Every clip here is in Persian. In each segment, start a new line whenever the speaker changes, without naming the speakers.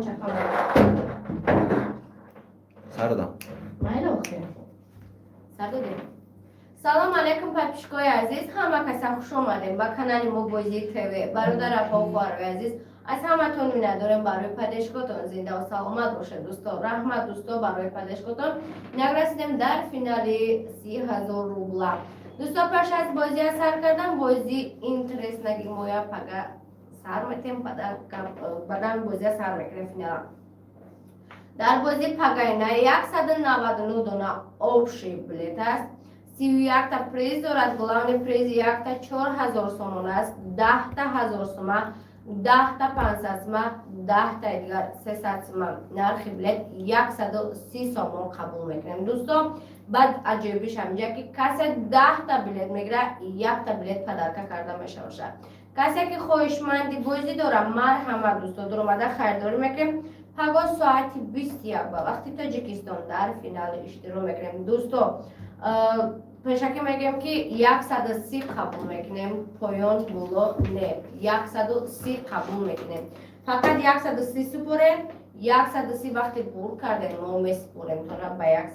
چکم
سر دادم
مایل اوکی سر دادیم سلام علیکم پاپیشکای عزیز همه کسا خوش آمدیم با کانال موبایزی تیوی برادر اپا و خواهر عزیز از همتون می‌نداریم برای پدیشکاتون زنده و سلامت باشه دوستا رحمت دوستا برای پدیشکاتون نگرسیدیم در فینال 30,000 روبلا دوستا پیش از بازی سر کردن بازی اینترس نگی مویا پگا سر میتیم بدن بازی سر میکنیم فینال در بازی پگاینا 199 دونه آبشی بلیت است 31 تا پریز دارد گلان پریز 1 تا 4,000 سومون است 10 تا 1000 سومه 10 تا 500 سومه 10 تا دیگر 300 سومه نرخ بلیت 130 سومون قبول میکنیم دوستان بعد عجیبش همینجا که کسی 10 تا بلیت میگیره 1 تا بلیت پدرکه کرده میشه باشه کسی که خواهشمندی بازی داره مرحمت دوستان در اومده خریداری میکنیم پگاه ساعت 21 با وقتی تاجیکستان در فینال اشتراک میکنیم دوستان پیشکی میگم که 130 قبول میکنیم پایان بولا نه 130 قبول میکنیم فقط 130 سپره 130 وقتی پر کردیم ما میسپریم تا به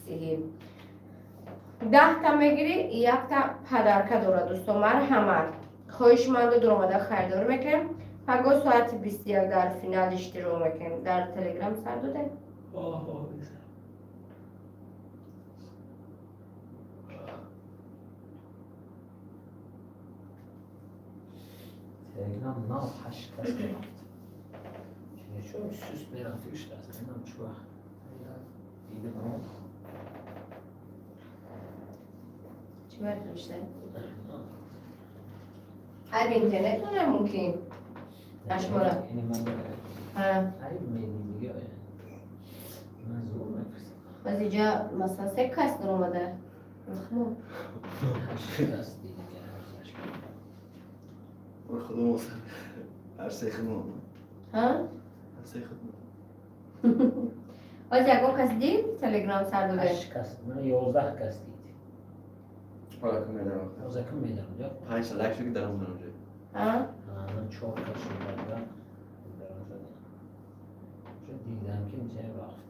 130 10 تا میگیری 1 تا پدرکه داره دوستان مرحمت خواهشمند در اومده خریداری میکنیم پگاه ساعت 21 در فینال اشتراک میکنیم در تلگرام سر داده
تلگرام ناف هشت کس گرفت چون سوس میرفتیش لازم اینم چوه دیده کنم
چی باید میشه؟ ای اینترنت نه ممکن نشماره
اینی من ای میدی دیگه من زور میفرستم
باز اینجا مثلا 3 کس در اومده رخمون
هشت کس دیگه
برو خودم واسه هر سه خودم
ها؟
هر سه خودم
باز یکم کس دید تلگرام سر داده
8 کس من 11 کس دید
حالا کم میدارم
11 کم میدارم جا
5 سال لکشو که دارم اونجا
ها؟
من 4 کس شدم دارم چون دیدم که میشه رفت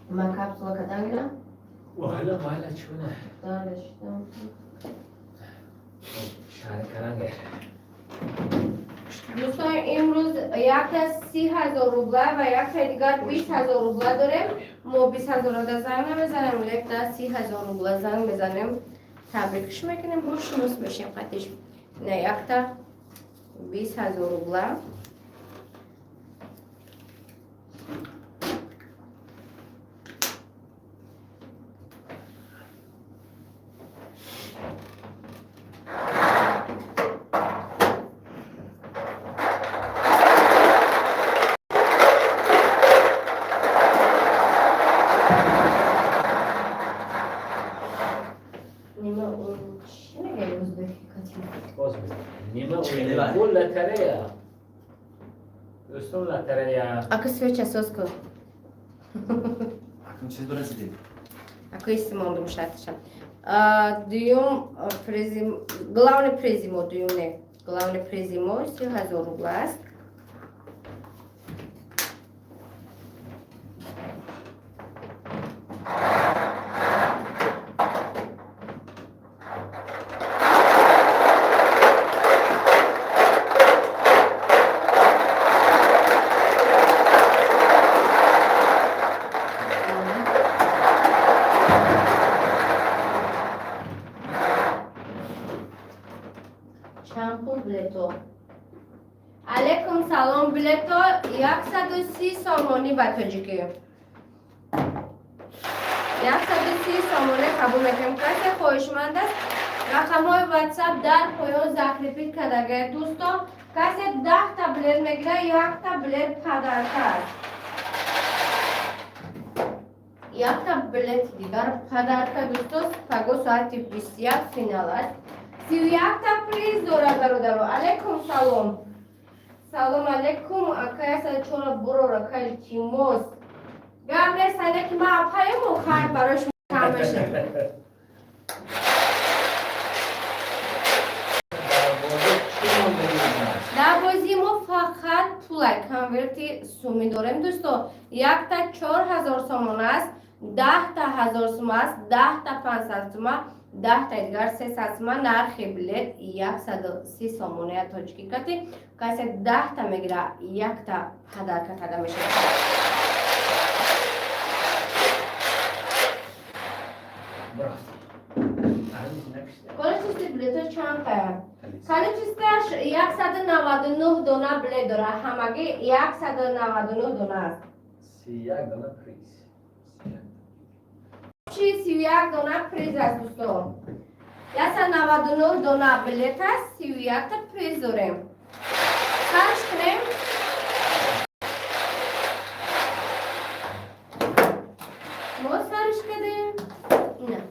من کپسولا کدام گیرم؟
والا چونه
دارشتم
شهر کرنگه
دوستان امروز یک تا 30,000 روبله و یک تا دیگر 20,000 روبله داریم ما 20,000 رو زنگ نمیزنیم یک تا 30,000 روبله زنگ میزنیم تبریکش میکنیم با شماست بشیم قطعش نه یک تا 20,000 روبله
نیمه اون لتره دوستان لتره
Ako sveća sosko.
Ako mi će izbraziti?
Ako istim onda mušatiša. Duyum prezim, glavne prezimo duyum ne. Glavne prezimo si hazoru glas. علیکم سلام بلیتو 130 سامانی به تاجیکی 130 سامانی قبول میکنم کسی خواهشمند است رقم های واتساپ در پایان ذکر پیت کردگه دوستان کسی 10 تا بلیت میگیره 1 تا بلیت پدرکه است 1 تا بلیت دیگر پدرکه دوستان پگو ساعت 21 فینال است 31 تا پریز دارد برادرو علیکم سلام سلام علیکم اکای سر چورا برو رکل تیموس گابره سنه که ما اپای مخار براش کم بشه. در بازی ما فقط پول کنورتی سومی داریم دوستو. یک تا 4000 سومون است، 10 تا 1000 سوم است، 10 تا 500 سوم، 10 تا دیگر 300 سوم. نرخ بلیت 130 سومونه تاجیکی کتی. کسی 10 تا میگیره 1 تا هدر کده میشه. کالچیستی بلیت چند قیم؟ کالچیستش 199 دونه بلیت داره. همگی 199 دونه است.
31 دانه پریز.
چی 31 دونه پریز است دوستو. 199 دونه بلیت است، 31 تا پریز داریم. سرش کنیم. ما سرش کردیم. نه.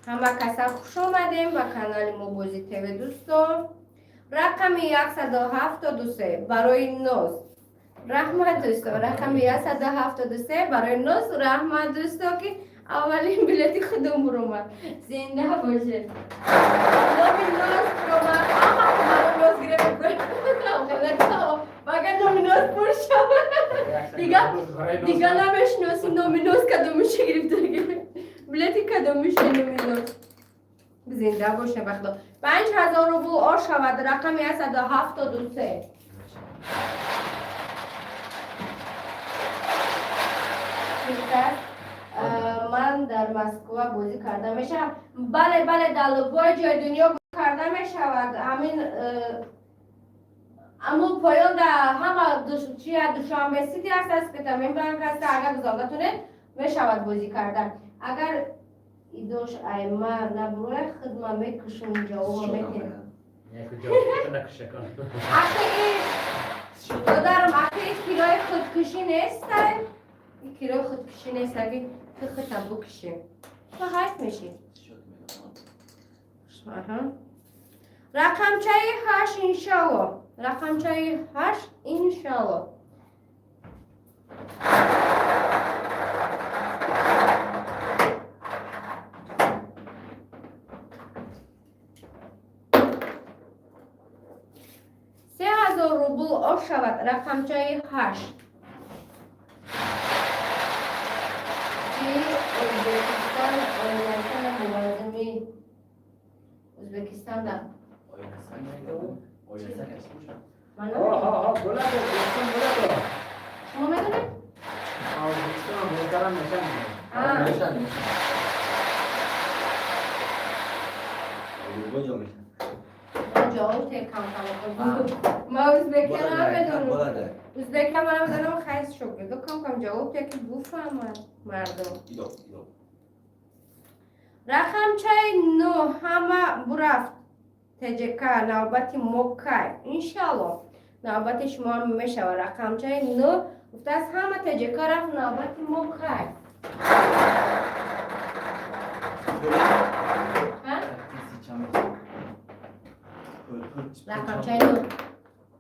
همه کسا خوش آمدیم به کانال موبوزی تیوی دوستو. رقم 173 برای نوز رحمت دوستو. رقم 173 برای نوز رحمت دوستو که اولین بلیتی خودم برومد. زنده باشه. نامی نوز برومد. برای نوز گرفت کنم. مگر نامی نوز پر شد. دیگه نمیشناسی نامی نوز کدومش گرفت. بلیتی کدومش نمیدونم. زنده باشه بخدا. 5000 روبل آر شود. رقم 173. من در مسکو بازی کرده میشم. بله در لوبای جای دنیا بازی کرده میشود. همین اما پایان در همه دوشنبه سیتی هست که تمیم بانک هست. اگر بزاگتونه میشود بازی کردن. اگر ایدوش ایما نبروه خدمه میکشون جواب میکنه. دادارم اخی کیلوی خودکشی نیست. این کیلوی خودکشی نیست اگه خودم بکشیم تو هست میشی. رقم چای 8 انشالله. رقم چای 8 انشالله. روبل آر شود. رقم چای 8. ازبکستان آینستان مبارزمی ازبکستان در من
ها بلده
شما میدونید؟
ازبکستان محترم نشان
جاوب تکم ما ازبکی نمیدونم. ازبکی هم نمیدونم خیلی شکر دو کم جواب تکی بفهمم مردم. رقم چای 9 همه برفت تجکه نوبت موکای انشالله نوبت شما هم میشه. و رقم چای 9 گفته از همه تجکه رفت نوبت موکای. رقم چای 9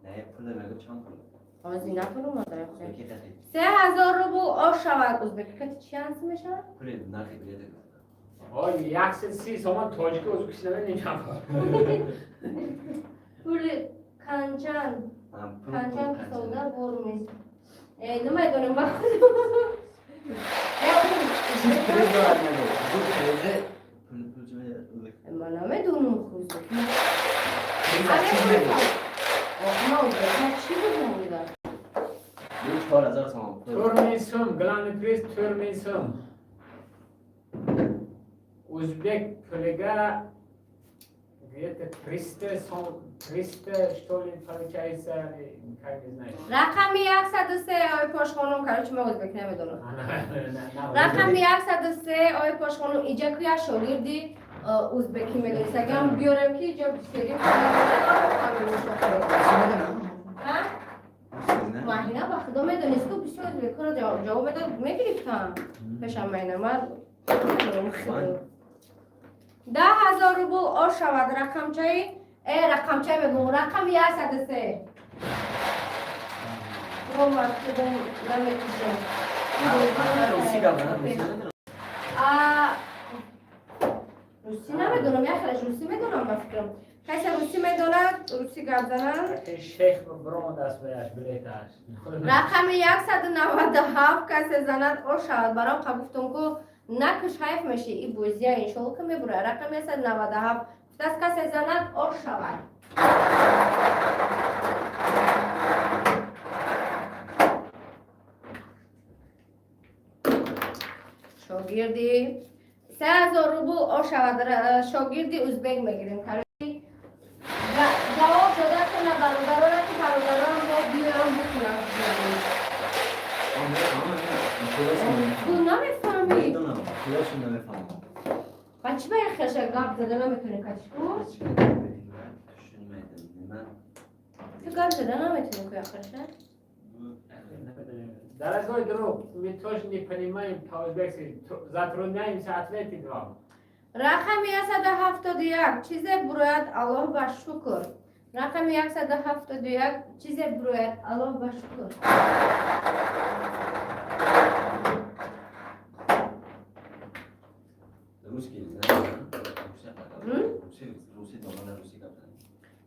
نه پول مگه چند پول؟
آزی نکنم مادر 3000 روبل آر شود. ازبکی کتی چی هست میشه؟
پول نرخی بلیده
آی 130 سومان تاجیک ازبکستان نمیشم.
پول کنچن سودا برمیز نمیدونم با خودم. من نمیدونم خوزه چی بگم
4000 تومان
ترمیسم گلان پریز ترمیسم ازبک پولگا گیت پریسته شتولین فرچایسه
رقم 103 آی پاش خانم کرد چه ما ازبک نمیدونم. رقم 103 آی پاش خانم اینجا که شاگردی ازبکی میدونست اگه هم بیارم که اینجا بسیاریم ماهینا با خدا میدونست که بسیار ازبکی رو جواب بده میگرفتم پیشم مینم 10,000 روبل آر شود. رقم چای رقم چای بگم رقم 103 رو مکتوبم نمیکشم
روسی گفتن روسی
روسی نمیدونم یخرش روسی میدونم بفکرم کسی روسی میدونه روسی گپ زنن
شیخ برام دست بیاش بلیتاش
رقم 197 کسی زند او شود برام گفتم که نکش حیف میشه این بوزیه اینشالله که میبره رقم 197 دست کسی زند او شود شاگردی 3000 روبل او شود شاگردی ازبک میگیریم جواب داده که نه برادران که برادران با بیارم بکنم تو نمیفهمی بچه باید خیشه گپ زده نمیتونی کچکو تو گپ زده نمیتونی که خیشه
در از های درو میتوش نیپنیمای پاوزبکسی زاترونیای مساعتلیتی دوام
رقم 171 چیز بروید الله با شکر رقم 171 چیز بروید الله با شکر
روسی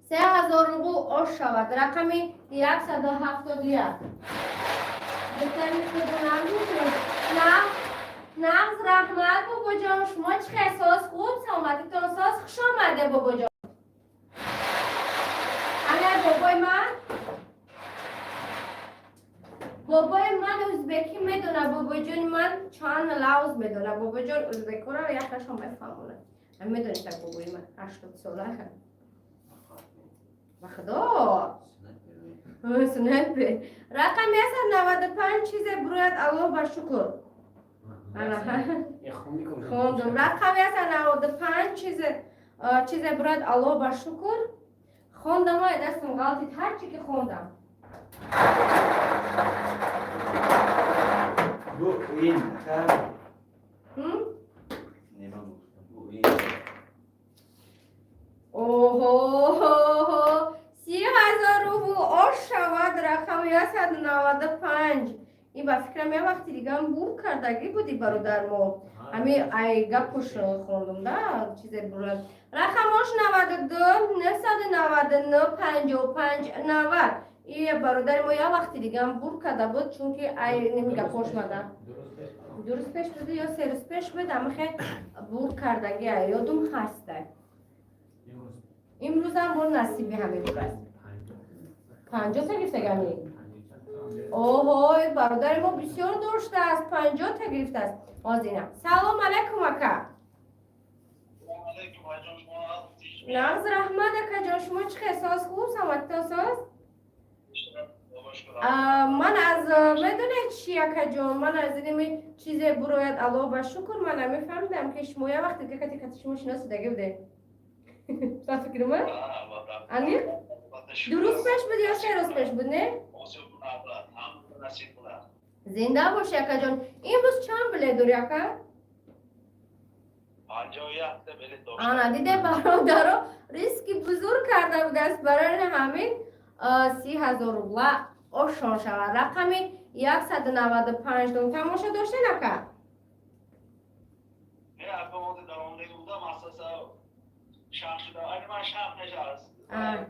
3000 روبل او شود رقم 171 بهتر میکنم نغز رحمت بابا جان شما چه احساس خوب سلامتی تو احساس خوش آمده بابا جان همه بابای من ازبکی میدونه بابا جان من چند لوز میدونه بابا جان ازبکی رو یکش هم بفهمونه هم میدونی که بابای من 80 ساله بخدا سنت به رقم 195 چیز بروید الله با شکر خوندم رقم 195 چیز براد الله با شکر خوندم و دستم غلطید هر چی که خوندم
Bu in kan
اوه 30,000 روبل او شود رقم 195 این با فکرم یه وقتی دیگه هم بور کردگی بودی برادر ما همین ای گپش خوندم نه چیز براد رقمش 92 999 55 90 این برادر ما یه وقتی دیگه هم بور کرده بود چون که ای نمیگه پوش مده درست پیش بده یا سه روز پیش بده اما خیلی بور کردگی یادم هسته امروز هم بر نصیبی همین بود 50 تا گرفته گمی اوه برادر ما بسیار داشته است 50 تا گرفته است آزینه سلام علیکم اکا نغز رحمت اکا جان شما چه احساس خوب سلامت احساس من از میدونید چی اکا جان من از این چیز بروید الله با شکر من نمیفهمیدم که شما یه وقتی که کتی شما شناسیدگی بوده تا فکر من انی درست پیش بود یا سه روز پیش بود نه زنده باشه اکا جان امروز چند بلیت داری اکا
51 بلیت داشتم
آنا دیده برادر ریسکی بزرگ کرده بود است برای همین 30,000 روبل اوشان شود رقم 195 دون تماشا داشته نکا
نه اگه موضوع در عمره بودم اساسا شرح شده اگه من شرح نشست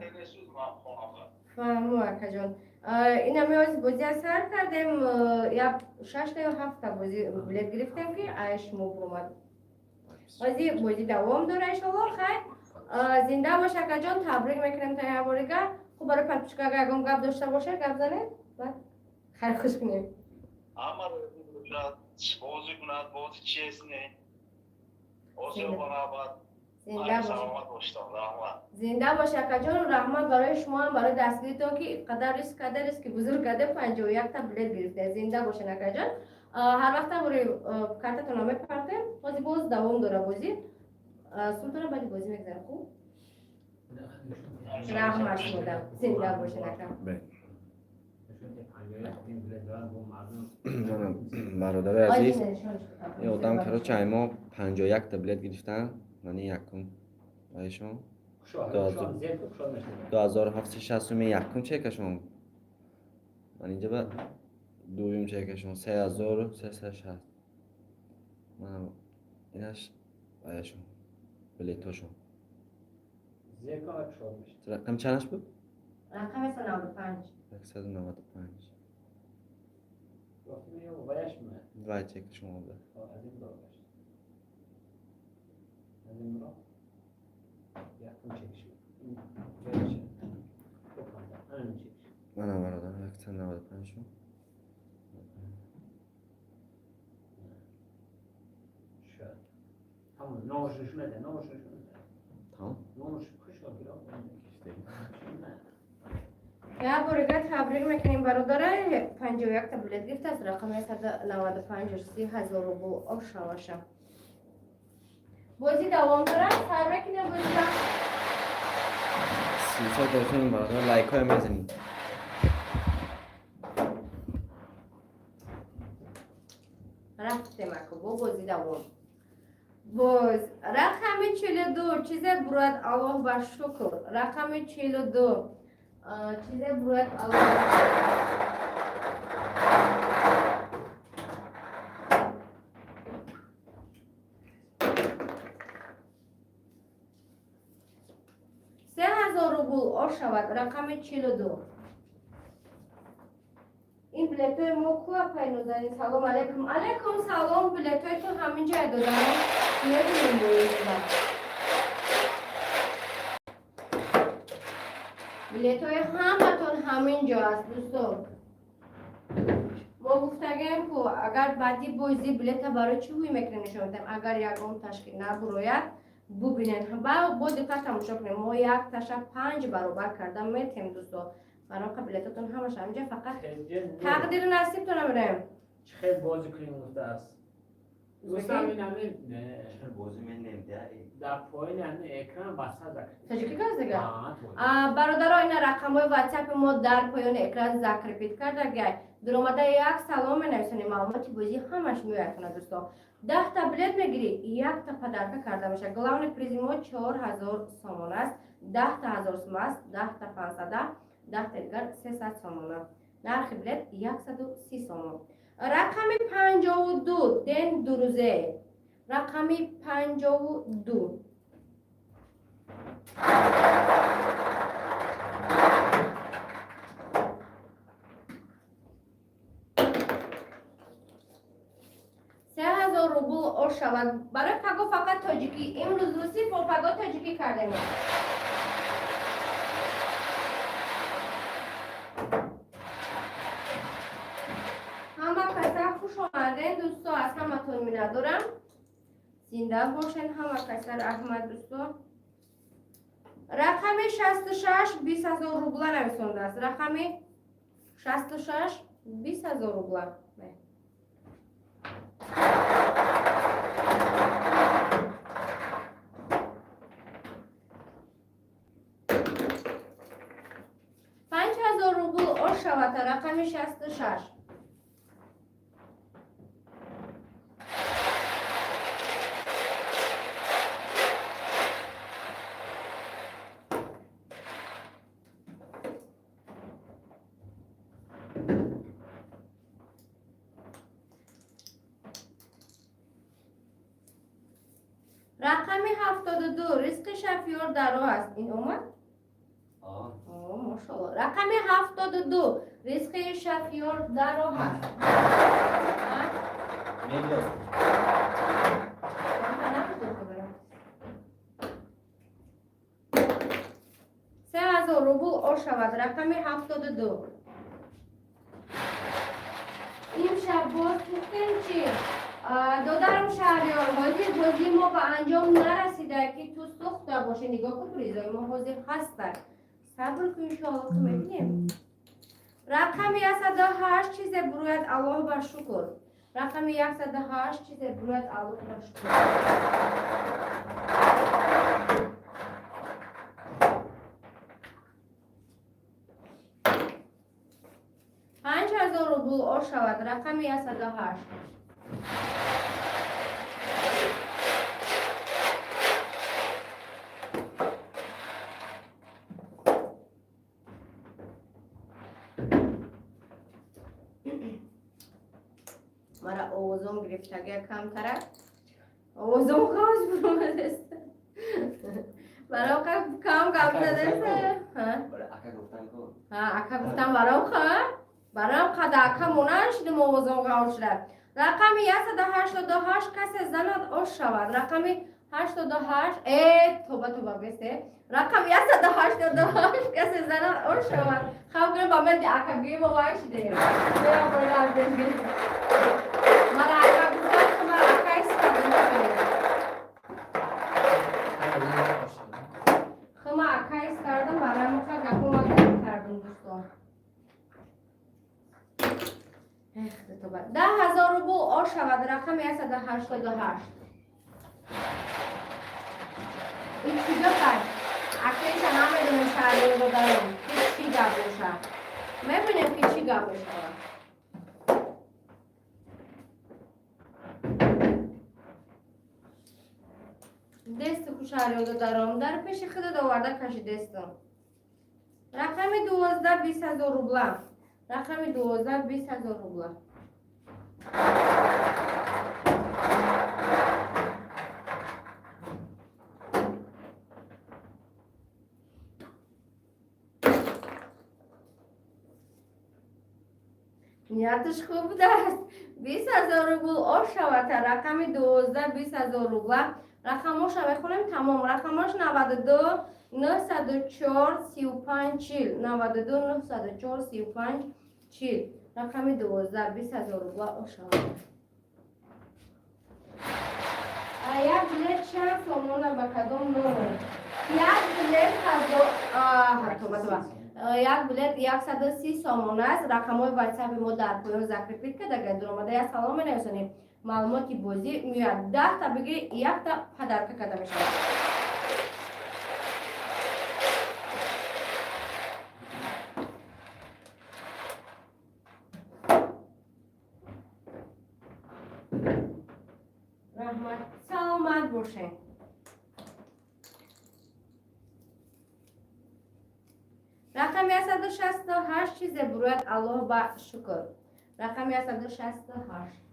تلسوز من خواهم
فهمو اکا جان این همه از بازی سر کردیم یا 6 تا یا 7 تا بازی بلیت گرفتیم که ایش مو برومد بازی دوام داره انشالله خیر زنده باشه اکا جان تبریک میکنیم تا یه بارگه خب برای پرپشکا اگه اگم گپ داشته باشه گپ زنه خیر خوش کنیم
اما بازی کند بازی چیست نه اوزیو کنه بعد
زنده باشه
سلامت باشتم رحمت
زنده باشه اکا جان رحمت برای شما هم برای دستگیریتون که قدر ریسک که بزرگ کرده 51 تا بلیت گرفته زنده باشه اکا جان هر وقت هم روی کارتتون هم میپرتیم باز دوام داره بازی سلطان بعدی بازی میگذره خوب رحمت شما زنده باشه اکا
برادر عزیز این آدم کرا چای ما 51 تا بلیت گرفتن من یکم برایشون 2761 یکم چه که شما من اینجا به دویم چکشون 3360 من اینش بایشون بلیتاشون
زیکا شد میشه.
رقم چندش بود؟
رقم 195
195
گفتم یه بایش من.
وای چک شما بده
از این دار باشه. از این را. یکم چکش. این بایشه. بکنم. آن چکش.
منم برادرم 195 شون
شد. همون نوشش نده.
تمام
نوش کشو گرام.
یا برگه تبریک میکنیم برادر 51 تا بلیت گرفته از رقم 195 30,000 روبل آشواشم بازی دوام داره سر کنیم بازی دوام
300 درصد برادر لایک های میزنید
رفتیم اکو بازی دوام باز رقم 42 چیزه برود الله بر شکر رقم 42 چیزه برود الله 3,000 روبل شود رقم 42 این بلیت های ما کوه پینو داریم سلام علیکم علیکم سلام بلیت های تو همین جای دادم نمیدونیم بایدیم بلیت های همتون همین جا هست دوستان ما گفتگیم که اگر بعدی بازی بلیت برای چی هوی میکنیم نشون بدیم اگر یکم تشکیل نبروید ببینین با دقت تماشا کنیم ما یک تاشا 5 برابر کردم میتیم دوستان برای بلیتاتون همش همینجا فقط تقدیر نصیب تو نمیرم
خیلی بازی کنیم گفته است گفتم این همین
بازی من نمیده
در پایین همین اکران بسته دکتر
تجربه کرد دیگه برادرها این رقم های واتساپ ما در پایان اکران ذکر پید کرده گه در اومده یک سلام نویسونی معلوماتی بازی همش میکنه دوستا 10 تا بلیت میگیری یک تا پدرکه کرده میشه گلاون پریزی ما 4,000 سامان است 10 تا 1000 سوم است 10 تا 500 10 تا دیگر 300 سامان نرخ بلیت 130 سامان رقم 52 دن دو روزه رقم 52 3,000 روبل شود برای پگو فقط تاجیکی امروز روسی پگو تاجیکی کرده میشه همه کسا خوش آمده دوستو از همتون میندارم زنده باشین همه کسا رحمت دوستو رقم 66 20,000 روبل نویسونده است رقم 66 20,000 روبل شود رقم 66 رقم 72 ریسک شفیار درو است این اومد ماشاءالله رقم 72 ریسک شفیار درو هست سه 3,000 روبل شود رقم 72 این شب باز گفتیم چی دادرم شهریار بازی ما به انجام نرسیده که تو سخته باشه نگاه کن پریزای ما حاضر هستن صبر کن انشاءالله که میبینیم رقم 108 چیز بروید الله بر شکر رقم 108 چیز بروید الله بر شکر 5,000 روبل شود رقم 108 5,000 مرا اوزم گرفتگی کم تره اوزم خواهش برومده است برای کم زده است
برای اکا گفتن کن
اکا گفتم برای خدا اکا مونن شدیم اوزم خواهش شده رقم 188 کسی زند او شود رقم 88 توبه بسته رقم 188 کسی زند او شود خب کنم با من دی اکا بگیم و باید شده بیا برای لازم بگیم مرا اکا گفتن که مرا اکا استفاده نکنید خب من اکا استفاده برای مکا گفت ما کردم دوستان 10,000 روبل او شود رقم 188 این چیزا کرد اکیش نمیدونم شهری رو دارم که چی گبوشه میبینیم که چی گبوشه دست خوشحالی رو دارم در پیش خود دوارده کشی دستم رقم 12 20,000 روبل رقم 12 20,000 روبل نیتش خوب است 20,000 روبل او شود رقم 12 20,000 روبل رقمش رو بخونیم تمام رقمش 92 904 35 40 92 904 35 40 رقم 12 20,000 روبل او شود یک بلیت چند سومونه به کدوم نومه یک بلیت یک بلیت 130 سومونه است رقم های واتساپ ما در پایان ذکر پیت که اگر در آمده یا سلام نویسانیم معلوماتی بازی میاد 10 تا بگیری یک تا پدرکه کده میشه رحمت سلامت باشین رقم 168 چیز بروید الله با شکر رقم 168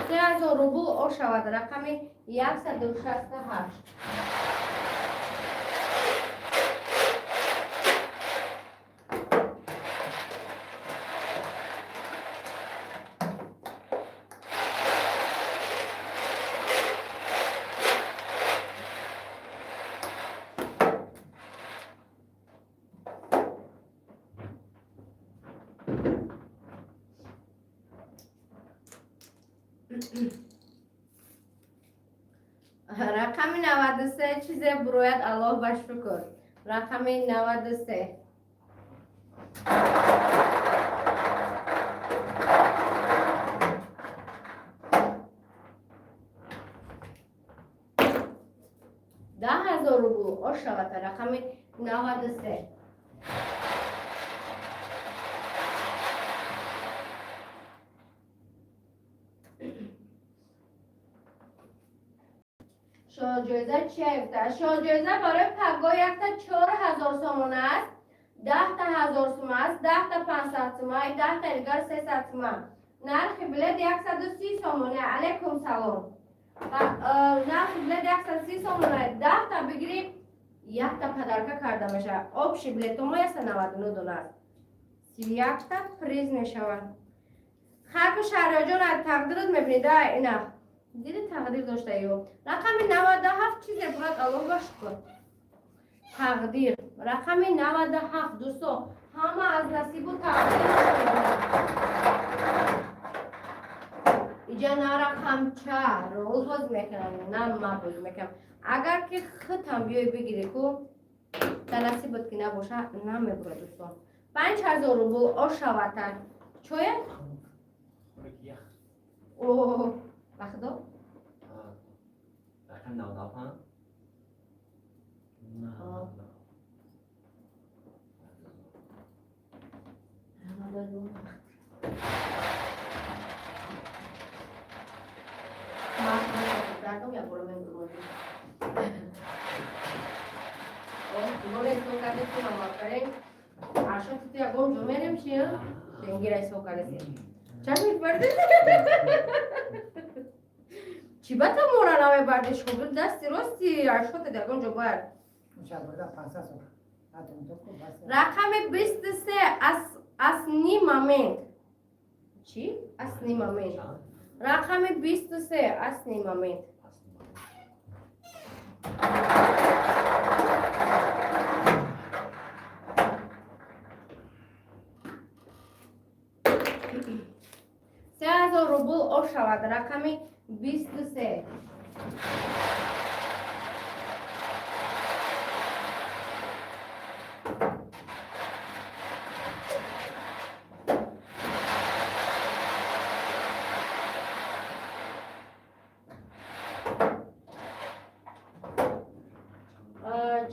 3,000 روبل او شود رقم 168 رقم 93 چیز بروید الله با شکر رقم 93 10,000 روبل او شود رقم 93 شاجویزه چی هفته؟ شاجویزه برای پگاه یک تا 4,000 سومونه است 10 تا 1,000 سومه است 10 تا 500 سومه 10 تا دیگر 300 سومه نرخ بلیت 130 سومونه علیکم سلام نرخ بلیت 130 سومونه 10 تا بگیری یک تا پدرکه کرده میشه آبشی بلیت ما 99 دونه است 31 تا پریز میشود خرک شهریار جان تقدیرت میبینید اینا دیدی تقدیر داشته ایو رقم 97 چیز برات الله باش کن تقدیر رقم 97 دوستو همه از نصیب و تقدیر اینجا نه رقم 4 روز باز میکنم نه من باز میکنم اگر که خطم بیای بگیری کو در نصیبت که نباشه نمیبره دوستو 5,000 روبل او شواتر چویه؟ اوه بخدا؟
رقم 95
نه
یا برو من سوکرتون هم آفرین عرشان تو یکم جمعه نمیشه دنگیرای سوکرتی چه می‌بردی؟ چی بتا مورا نمی بردش خود دستی راستی عرشان تو یکم جمعه رقم 23 اصلی مامنت چی؟ اصلی مامنت رقم 23 اصلی مامنت $3000 روبل او شود رقم 23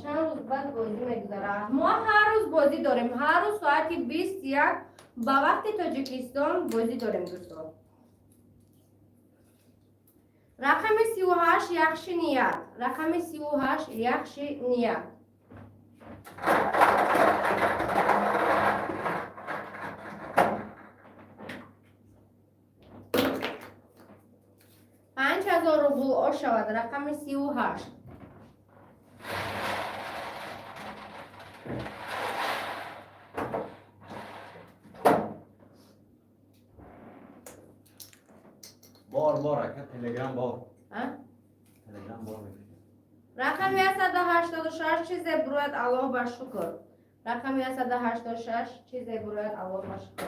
چند روز بعد بازی میگذاره ما هر روز بازی داریم هر روز ساعتی 21 با وقت تاجیکستان بازی داریم دوستان رقم 38 یخشی نیت رقم 38 یخشی نیت $5000 روبل او شود رقم 38
بار اکا تلگرام بار
ها؟
تلگرام بار میکنی
رقم 186 چیز بروید الله با شکر رقم 186 چیز بروید الله با شکر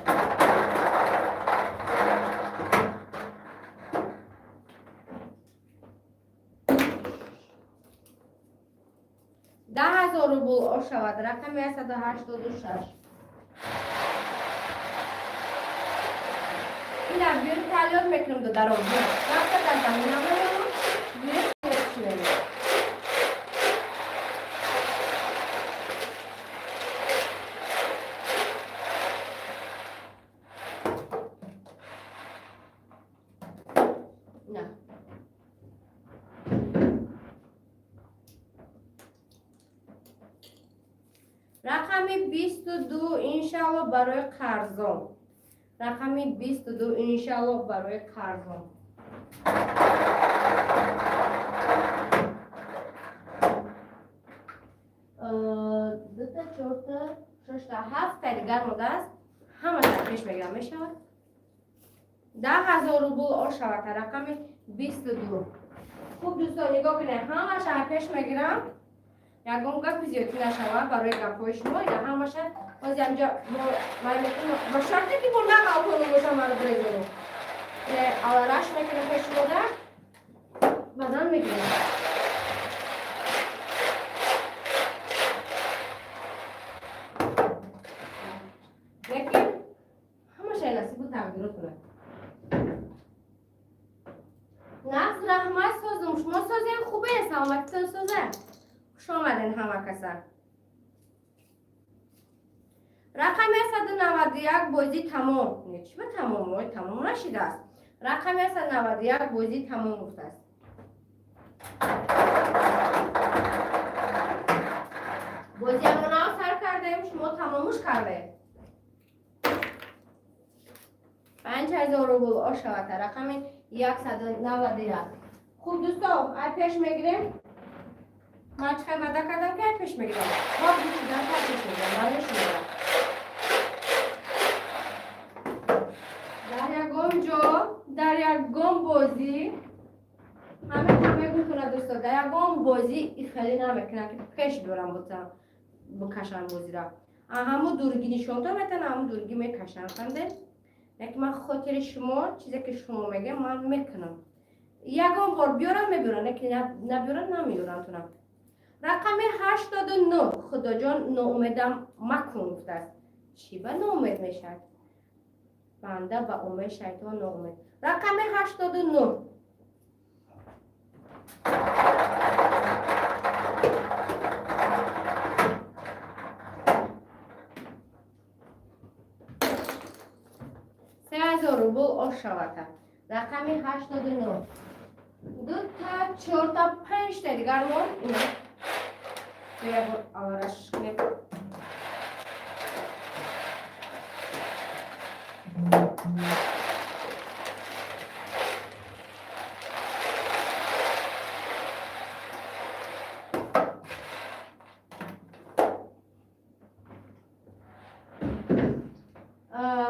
$10,000 روبل او شود رقم 186 این در بیاری تعلیات میکنم دو در آن رقم در زمین هم بیاری بیاری نه رقم 22 انشالله برای قرضم رقم 22 انشالله برای قرضم دو تا چهار تا شش تا هفت تا دیگر مونده است همه در پیش بگیرم میشود $10,000 روبل او شود رقم 22 خوب دوستان نگاه کنه همه شهر پیش میگیرم یکم گپ زیادی نشود برای گپ‌های شما یا همه شهر بازی همجا با شرطی که با نقل باشم من رو بریزونم اول رش میکنم پیش بوده بدن میگیرم لیکن همه شهر نصیب بود تغییرات کنه نفس رحمت سازم شما سازیم خوبه سلامتتون سازم خوش آمدین همه کسر رقم 191 بازی تمام نه چی به تمام نشده است رقم 191 بازی تمام گفته است بازی همون هم سر کردیم شما تمامش کرده $5,000 روبل او شود رقم 191 خوب دوستان ای پیش میگیریم من چقدر وعده کردم که ای پیش میگیرم ما بیشیدم که پیش میگیرم من نشمیدم در یکم بازی همه گفتونه دوستا در یکم بازی خیلی نمیکنه که پیش دورم بودم بکشن بازی را همون دورگی نشون تا میتونم همون دورگی میکشن خنده لیکن من خاطر شما چیزی که شما میگه من میکنم یکم بار بیارم میبیارم لیکن نبیارم نمیارم تونم رقم 89 خدا جان ناامیدم مکن گفته است چی به ناامید میشد بنده به امید شیطان ناامید رقم 89 $3,000 روبل او شود رقم 89 دو تا چهار تا پنج تا دیگر مون بیا آورش کنیم.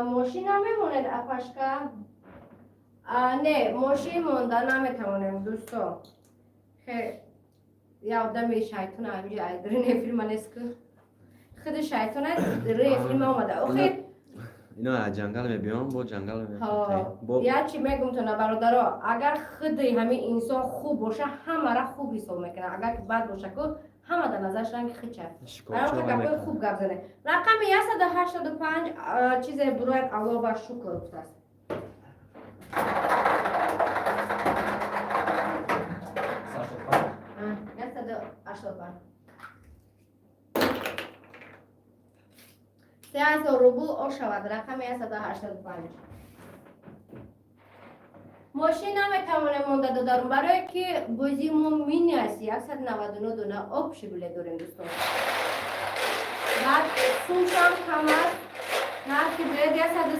ماشین هم میمونه اپاشکا؟ نه ماشین مونده نمیتونیم دوستو. خیلی یا آدم شیطان همینجا ایدرین فیلم نیست که خود شیطان روی فیلم آمده. آخه
اینا از جنگل میبیان با جنگل
ها
میبیان
یا چی میگم تو برادرها اگر خود همین انسان خوب باشه همه را خوب حساب میکنه اگر که بد باشه که همه در نظرش رنگ خیچه برای گپای خوب گپ زنه. رقم 185 چیز برایت الله با شکر است. 185 3000 روبل او شود. رقم 185 ماشین نمیتوانه مونده دارم برای که بازی ما مینی است 199 دونه آپشیبل داریم دوستان. بعد سوش هم کم است نرخ بلد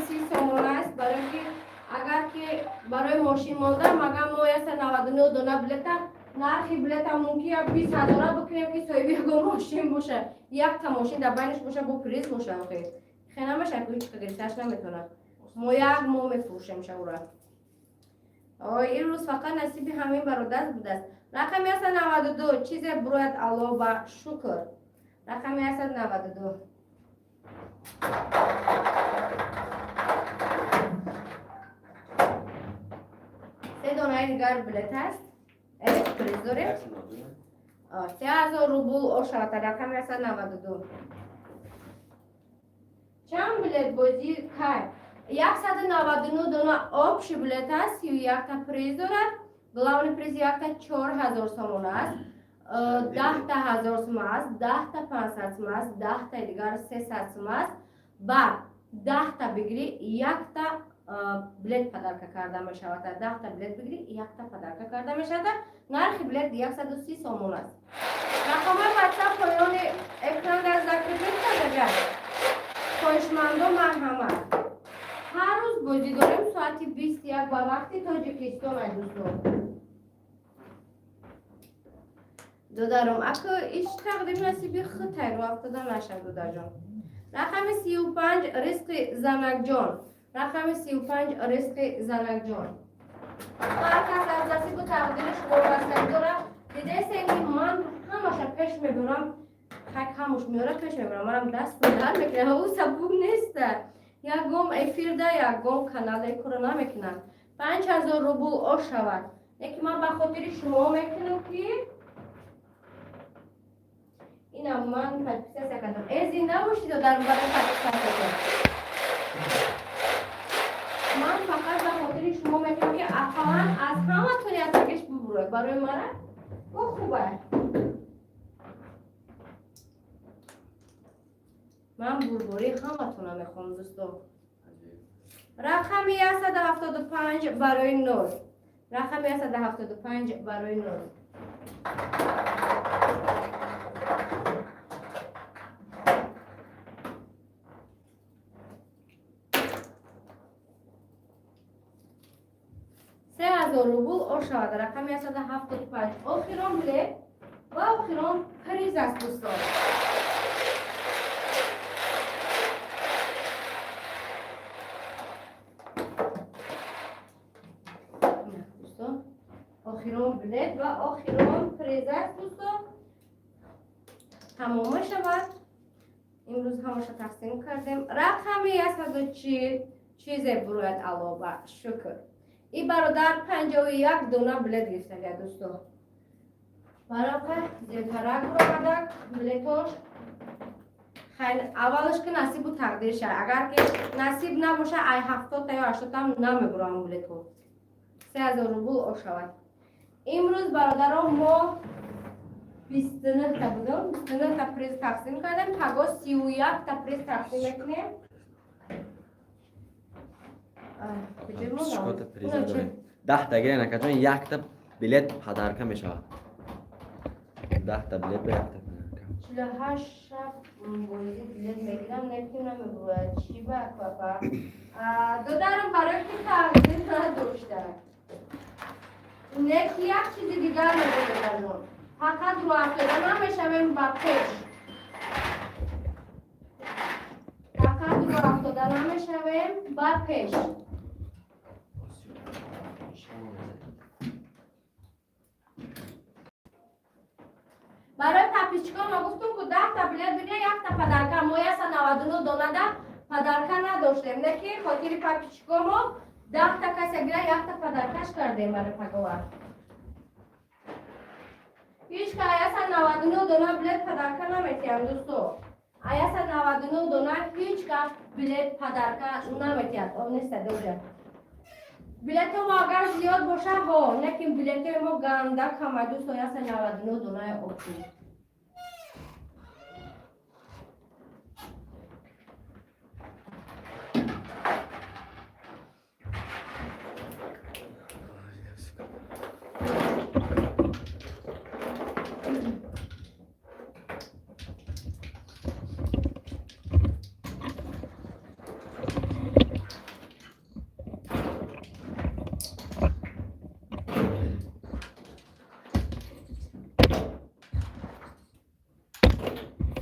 130 سومون است برای که اگر که برای ماشین مونده مگه ما 199 دونه بلد نرخ بلد هم ممکنه 20,000 بکنیم که صاحبی اگر ماشین باشه یک تا ماشین در بینش باشه با پریز باشه خیلی نمیشه که هیچ گرفتش نمیتونه ما یک مو میفروشیم شورا. این روز فقط نصیب همین برادر بوده است. رقم 192 چیز برایت الله با شکر. رقم 192 سه دانه دیگر بلیت است. پریز داریم 3000 روبل او شد. رقم 192 چند بلیت بازی کرد 199 دونه آبش بلیت است 31 تا پریز دارد. گلاون پریز 1 تا 4000 سومون است 10 تا 1000 سوم است 10 تا 500 سوم است 10 تا دیگر 300 سوم است بعد 10 تا بگیری 1 تا بلیت پدرک کرده می شود 10 تا بلیت بگیری 1 تا پدرک کرده می شود. نرخ بلیت 130 سومون است. رقم واتساپ پایان اکران در ذکر بید خواهشمندم مرحمت. هر روز بازی داریم ساعت 21 با وقتی تاجیکستان دوستان. دادارم اکو ایش تقدیم نصیبی خود تیر افتاده نشد دادار. رقم 35 رزق زنک جان. رقم 35 رزق زنک جان. هر کس از نصیب و تقدیرش وابسته داره. دیده سنگی من همش پیش میبرم خک هموش میاره پیش میبرم منم دست بدر میکنه او سبوب نیست. یک گم ایفیل ده یک گم کانال کرونا میکنن 5000 روبل او شود. یکی من به خاطر شما میکنم که اینا من پدیسه سکندم ای زنده باشید و در برای پدیسه سکندم من فقط به خاطر شما میکنم که اقلا از همه تونی اتاکش ببروی برای من او خوبه. من بربری همه تونه میخوام دوستو. رقم 175 برای نور. رقم 175 برای نور. روبل او شود. رقم 175 آخران بله و آخران پریز است دوستان. آخران بلیت و آخران پریز است دوستان. تمام شود. امروز همش تقسیم کردیم. رقم 140 چیز برایت علاوه شکر. این برادر 51 دونه بلیت گرفته دوستان. برای زیرترک برادر بلیتاش خیلی اولش که نصیب و تقدیر شد. اگر که نصیب نباشه ای 70 تا یا 80 تا نمیبرم بلیتو 3000 روبل او شود. امروز برادران ما 29 تا بودم 29 تا پریز تقسیم کردیم. پگاه 31 تا پریز تقسیم میکنیم.
شکات پریز داریم 10 تا گیره نکه چون یک تا بلیت پدرکه می شود 10 تا بلیت به یک تا پدرکه
48 شب بازی بلیت میگیرم نمیتونم چی بکنم. دادارم برای که تغییر نداشتن. یک چیزی دیگر نمیدونم. فقط رو افتادن نمیشم با پیش. فقط رو افتادن نمیشم با پیش. برای پاپیچکا ما گفتم که 10 تا بلیت بگیر 1 تا پدرکا ما 99 دانه پدرکا نداشتیم نه که خاطر پاپیچکا ما 10 تا کسی گیره 1 تا پدرکش کردیم برای پگوار هیچ که 99 دانه بلیت پدرکا نمیتیم دوستو 99 دانه هیچ که بلیت پدرکا نمیتیم اون نیست دوجه بلیت ما اگر زیاد باشه ها لیکن بلیت ما گنده کمه دوستو 99 دانه اپتی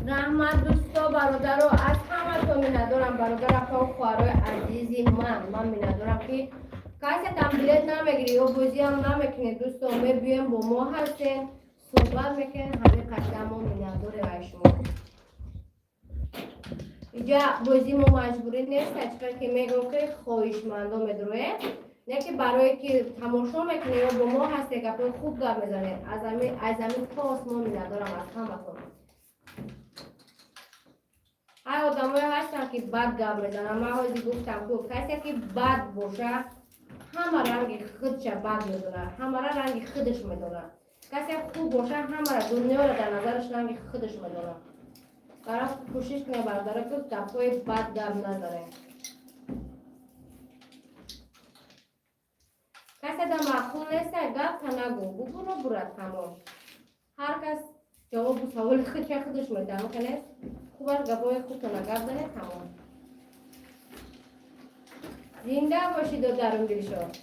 رحمت دوستا برادرو از همه تو میندارم برادر اخواه خوارای عزیزی من میندارم که کسی تم بلیت نمیگیری یا بازی هم نمیکنی دوستا می بیایم با ما هستین صحبت میکنین همه قشنگ ما مینداره برای شما اینجا بازی ما مجبوری نیست چرا که میگم که خواهشمندم میدروه نه که برای که تماشا میکنی یا با ما هستی که خوب گپ میزنید از همین خاص ما میندارم از همه تو های آدم های هستن که بد گپ میزنن من حاضی گفتم که کسی که بد باشه همه رنگ خودش بد میدونه همه را رنگ خودش میدونه کسی خوب باشه همه را دنیا را در نظرش رنگ خودش میدونه برای کوشش کنه برادره که گپای بد گپ نزنه کسی در معقول نیست گپ تا نگو بگو رو برد تمام هر کس جواب سوال خودش میده مکنه خوب است گپای خود تو نگپ زنه تمام زنده باشید و درون دل شد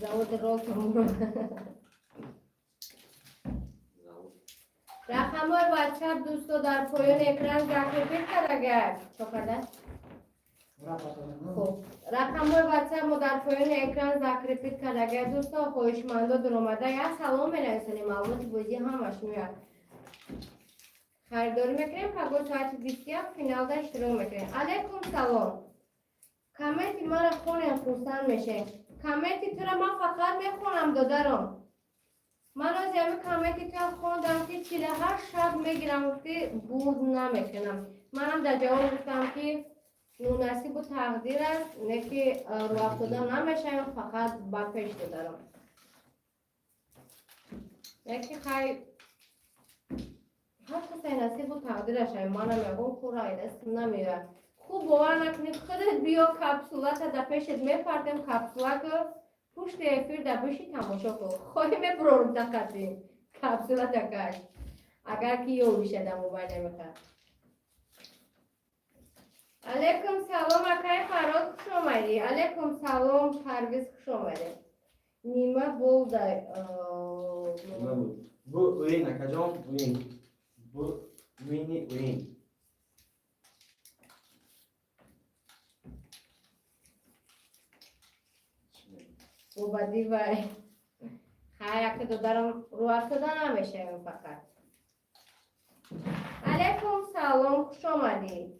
زود رو کنم رقم های واتساپ دوستو در پایان اکران ذکر کرد اگر چو کرده؟ خب رقم های واتساپ ما در پایان اکران ذکر کرد اگر دوستو خواهشمندا در اومده یا سلام می‌رسونیم معلومات بازی همش میاد خریداری میکنیم پگو ساعت 27 فینال در اشتراک میکنیم علیکم سلام کامنتی ما را خونیم خوستن میشه کامنتی تو را من فقط میخونم دادرم من از یمی کامنتی تو خوندم که 48 شب میگیرم که بود نمیکنم منم در جواب گفتم که نصیب و تقدیر است نه که رو افتادن نمیشه فقط با پیش دادرم یکی خیلی هر کسی نصیب و تقدیرش های منم میگم خورای دست نمیره خوب باور نکنید خودت بیا کپسولت در پیشت میپردیم کپسولت پشت افیر در بشی تماشا کن خواهی میبرورم دقیقی کپسولت کش اگر که یو بیشه در موبایل نمیخواد علیکم سلام اکای فراد خوش آمدی علیکم سلام پرویز خوش آمدی نیمه بولده
Bu win akajam win. Bu mini win.
و بدی وای خیلی که دارم رو افتادن نمیشه فقط علیکم سلام خوش آمدی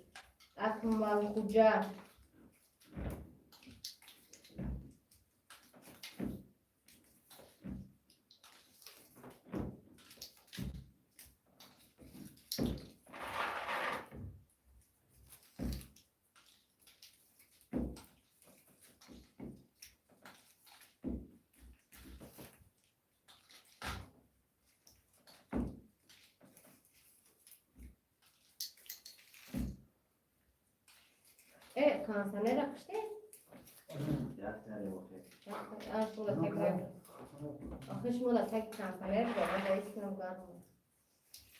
اکمال کجا kansanera kışte.
Yani bakayım.
Aşmola tekrar. Akışmola tek kansanera da ismim garım.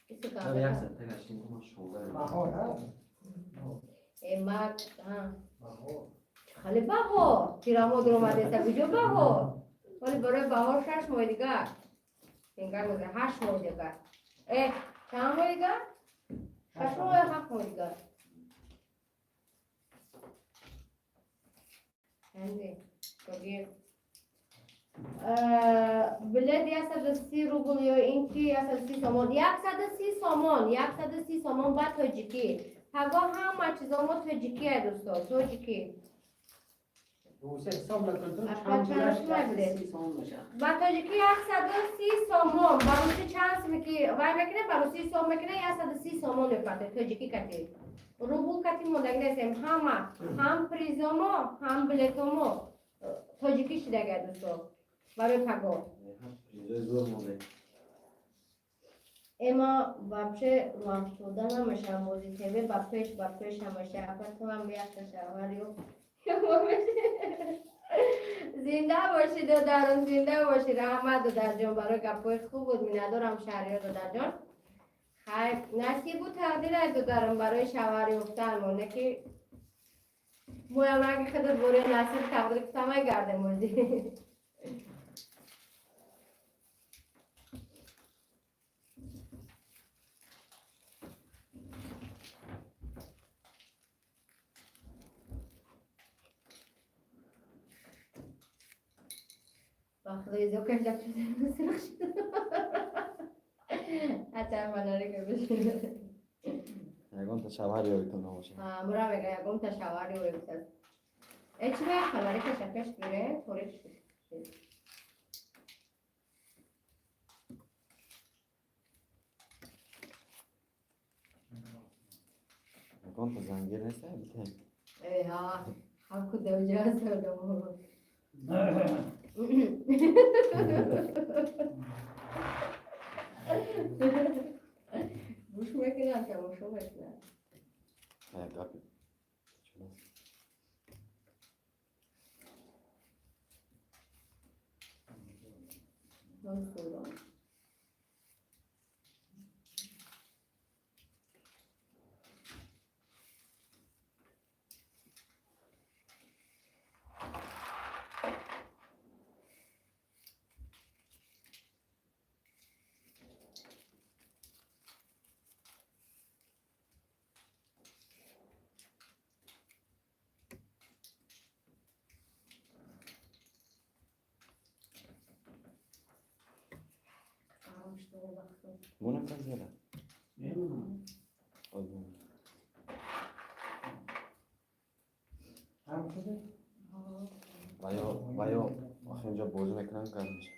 İsi
Tabii
kansanera.
yaksa tekrar şimdi ama şolda.
Bahor ha?
Emak ha.
Bahor.
خالی بهار پیرامون اومده تا کجا بهار ولی برای بهار 6 ماه دیگه اینگار میگه 8 ماه دیگه چند ماه دیگه 6 ماه 7 ماه دیگه هندی بگیر بلد 130 روبل یا اینکی 130 سامان 130 سامان 130 سامان بعد تاجیکی هوا همه چیزا ما تاجیکیه دوستان تاجیکی
دوسه حساب نکردم
اپا چندش نبوده.
30 سال میشه.
با تاجیکی 130 سامان باروسی چند میکی وای میکنه باروسی سام میکنه 130 سامان میپاته تاجیکی کتی روبل کتی مدگره سیم هم پریزومو هم بلتومو تاجیکی شده دوستو برای پگو
زور مونده.
اما вообще وقت شده نمیشه موزی تیوی با پیش همیشه اپا تو هم بیاد تشاوریو زنده باشید و درون زنده باشید احمد دادر جان برای گپای خوب بود می ندارم شهریار دادر جان خیر نصیب و تقدیر دادرم برای شواری افتن مونه که مویم اگه خودت بوری نصیب تقدیر کتامه گرده موزی باخده زوکش لفت سرخ شد حتی مناره که بشه
یکم تشاور یا بیتون نباشه
مرا میگه یکم تشاوری و ایستاد ایچ به خبری که شکش بیره توریش شد
یکم تا زنگیر نیسته بیتون
ای ها هم کده بجا سردم بوش میکنم که موشو میکنم
نه گپی
من سورم
بونه کن زیره
هم شده؟
و یا آخه اینجا بازی میکنن کار میشه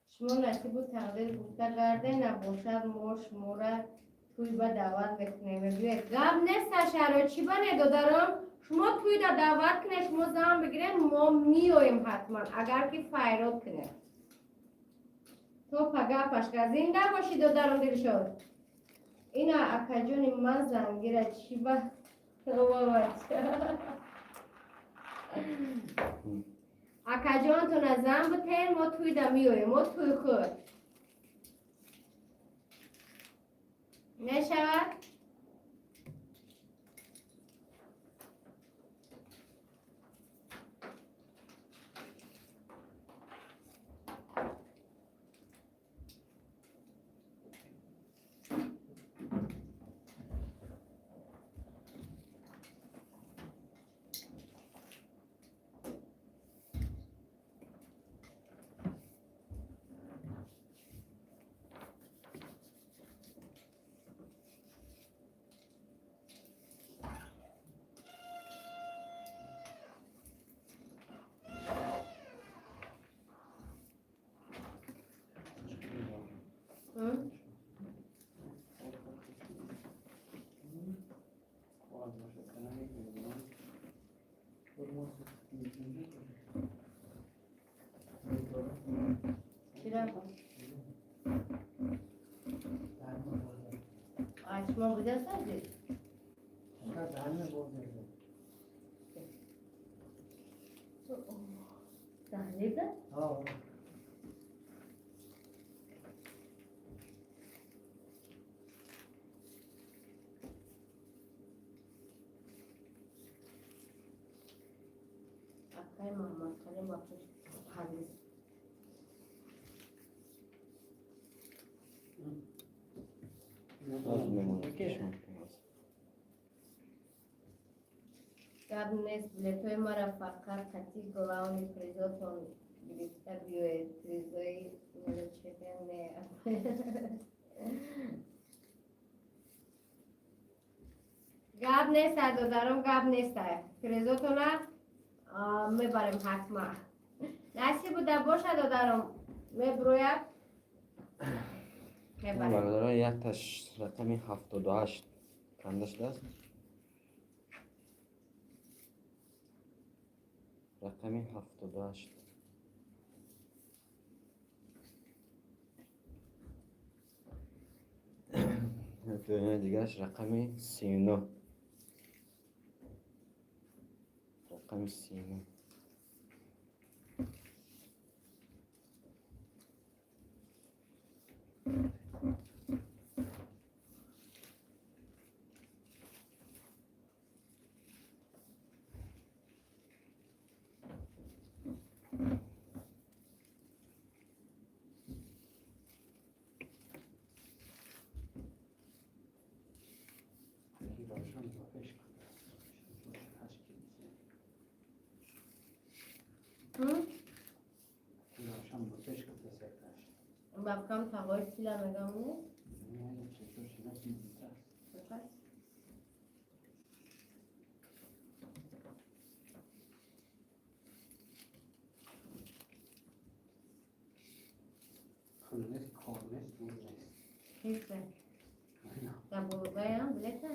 شما نصیب و تقدیر گفته کرده نباشد ما شما را توی با دعوت بکنیم بیاید غم نیست شهر چی بانه دارم شما توی دا دعوت کنه شما زمان بگیرین ما میویم حتما اگر که فایرات کنه تو پگه پشکه زنده باشی دارم دل شد اینا اکا جونی من زنگیره چی با اکا جان تو نزن بتین ما توی دا میویم ما توی خود نشود آشما بوده سازی دیده؟
آه.
اکای محمد خاله با حدیث
از میمونه کشم
گاب نیست بلیتوی مرا فقط کتی گلاونی پریزوتون گرفته بیوی پریزوی چکن نه گاب نیست دارم گاب نیست پریزوتون میبریم حتما نسی بوده باشه دارم میبرویم میبریم
برادران یک تاش رقمی 78 کندش دست رقمی 78 دنیا دیگرش رقمی 39 رقمی 39
babkam taqoy silamagamni Işte. Ya bu bayan bilete.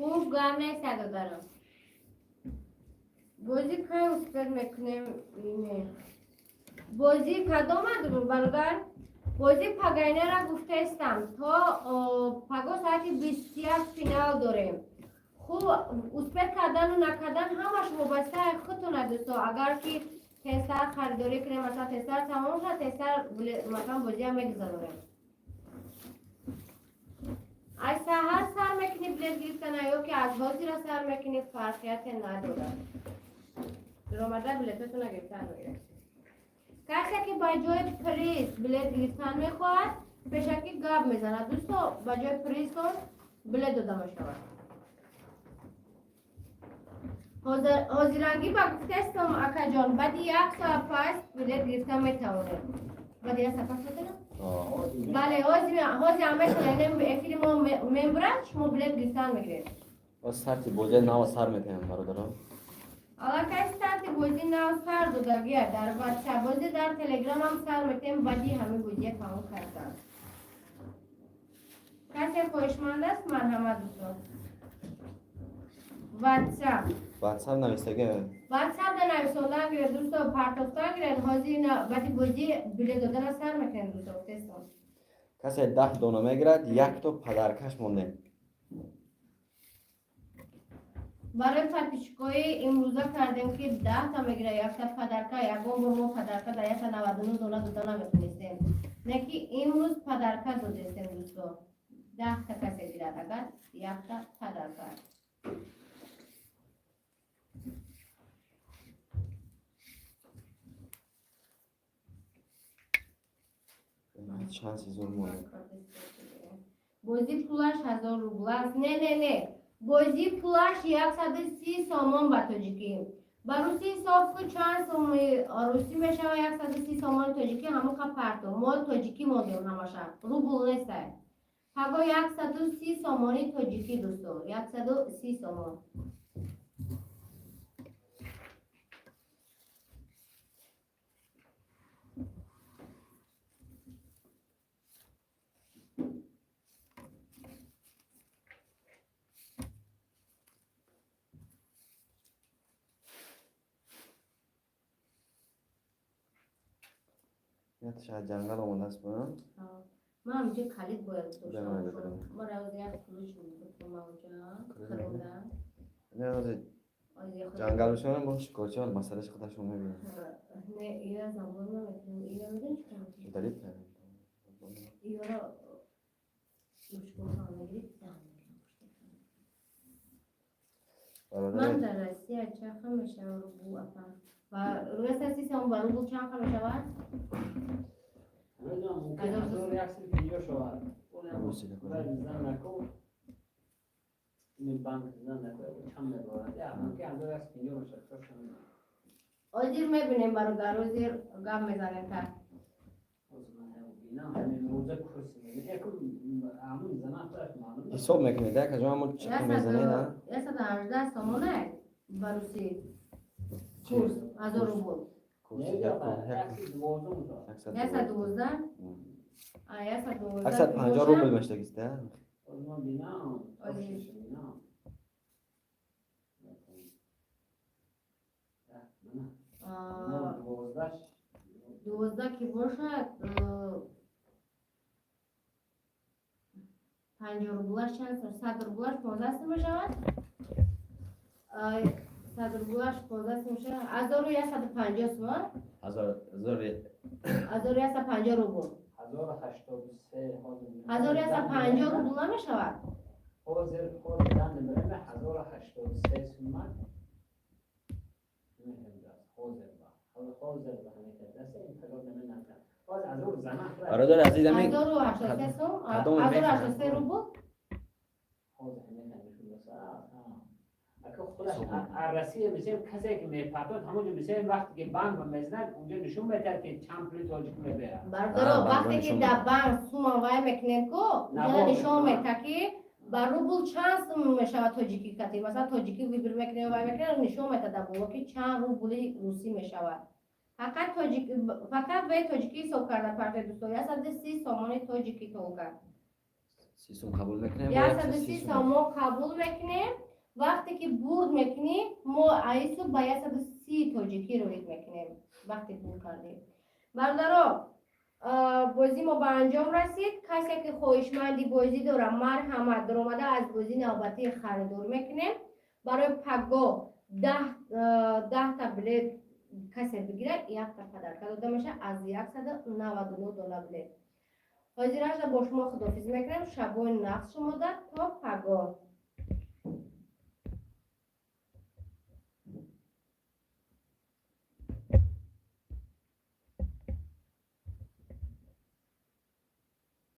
خوب گرم نیست دارم بازی که اسپر میکنیم اینه بازی کدام رو برادر بازی پگاینه را گفته استم تا پگا ساعت 21 فینال داریم خوب اسپر کردن و نکردن همش وابسته خودتون دوستا اگر که تستر خریداری کنیم مثلا تستر تمام شد تستر مثلا بازی هم میگذاریم از سهر سر میکنی بلیت گرفتن یا که از بازی را سر میکنی فرقیت نداره درآمده بلیتتون گرفتن میگیره کسی که با جای پریز بلیت گرفتن میخواد پیشکی گاب میزنه دوستا با جای پریزتون بلیت داده میشود حاضرانگی با گفته استم اکا جان بعد یک ساعت پس بلیت گرفتن میتوانیم بعد یک ساعت پس بکنم؟ بله حاضر همه کنیم اکیلی ما ممبرن شما بلیت گرفتن میگیرید
و سرتی بوزه نو سر میکنم برادران
اگر کسی سرتی بوزی نو سر داده گیر در واتساپ بوزی در تلگرام هم سر میکنیم بعدی همه بوزی تمام کردن کسی خوشمند است مرحمت دوستان
واتساپ نویسته
واتساپ در نویسندن گیره دوستا پرتافتن گیره حاضر بعدی بوزی بلیت دادن سر میکنیم دوستا تستان
کسی 10 دونه میگیرد یک تو پدرکش مونده
برای پتیشکای امروزه کردیم که 10 تا میگیره یک تا پدرکا یکم برمو پدرکا در 199 دونه دادن نمیتونستیم نه که امروز پدرکا دادستیم دوستا 10 تا کسی گیرد اگر یک تا پدرکا
شانسی زور مونده
بازی پولش 1000 روبل است نه بازی پولش 130 سامان با تاجیکی بروسی حساب که چند سوم روسی میشه و 130 سامان تاجیکی همون که پرتو مال تاجیکی مادیم همشه روبل نیست پگا 130 سامانی تاجیکی دوستو 130 سامان
یا شاید جنگل آمده است برم.
ما همینجا کلید باید
بله،
داشتم
بله.
ما روزی از کلوش بودم اونجا کروندم
نه از جنگلشون با شکارچی ها مسئلهش خودشون میبینن.
نه اینا زمان نمیتونم اینا میدونی چی کنم
دلیل
اینا رو مشکل خانه گرفت من
برادر
در روسیه چند میشه رو بو افن و روی اساسی هم برو بو چند میشه بعد
نمیدونم ممکن هزار یک سری پیجا شود
وسیله کنه.
باید زن نکن این بانک زن نکن کم نبارد یا ممکن هزار یک سری پیجا میشه
آجیر میبینیم برو در روزیر گم میزنیم تا
اینا همین موزه کرسی میگه یکم همون زنان خودش معلوم
حساب میکنید که جو همون چطور میزنه نه؟
118 سامونه بروسی کورس 1000 روبل
کورسی
نه
یک
یا یک دوازده میشه
112 112
150 روبل میشه کیسته؟
من بینام
آجی.
خوشش بینام
12 که باشد 50 روبلش چند 100 روبلش 15 میشود 100 روبلش 15 میشه 1150 سوم 1150 روبل 1150 روبل نمیشود
حاضر زن برنه 1083 سومن حاضر به همه دسته این پلو نمی نکن باز از اون زمان
برادر عزیزم این
1083 سوم
کدوم می‌خواید؟
1083 روبل
حاضر همه نمیشون بسه اگه خودش عرصی میشه کسی که میپرداد همونجا میشه وقتی که بانک میزنن اونجا نشون میده که چند پول تاجیک میبره
بردارو وقتی که در بانک سوم وای میکنین کو اونجا نشون میده که بر روبل چند سوم میشود تاجیکی کتی مثلا تاجیکی ویبر میکنین وای میکنین نشون میده در بالا که چند روبل روسی میشود فقط به تاجیکی حساب کرده پرت دوستو 130 سامان تاجیکی تو کرد
30 سوم قبول میکنیم
130 سامان قبول میکنیم وقتی که برد میکنیم ما ایسو با 130 تاجیکی روید میکنیم وقتی برد کردیم بردارو بازی ما به انجام رسید کسی که خواهشمندی بازی داره مرحمت در اومده از بازی نوبتی خریدار میکنیم برای پگو 10 تا بلیت کسی بگیره 1 تا پدرکه داده میشه از 199 دلار بلیت حاضرش با شما خداحافظی میکنم شبای نقص شما در تا پگو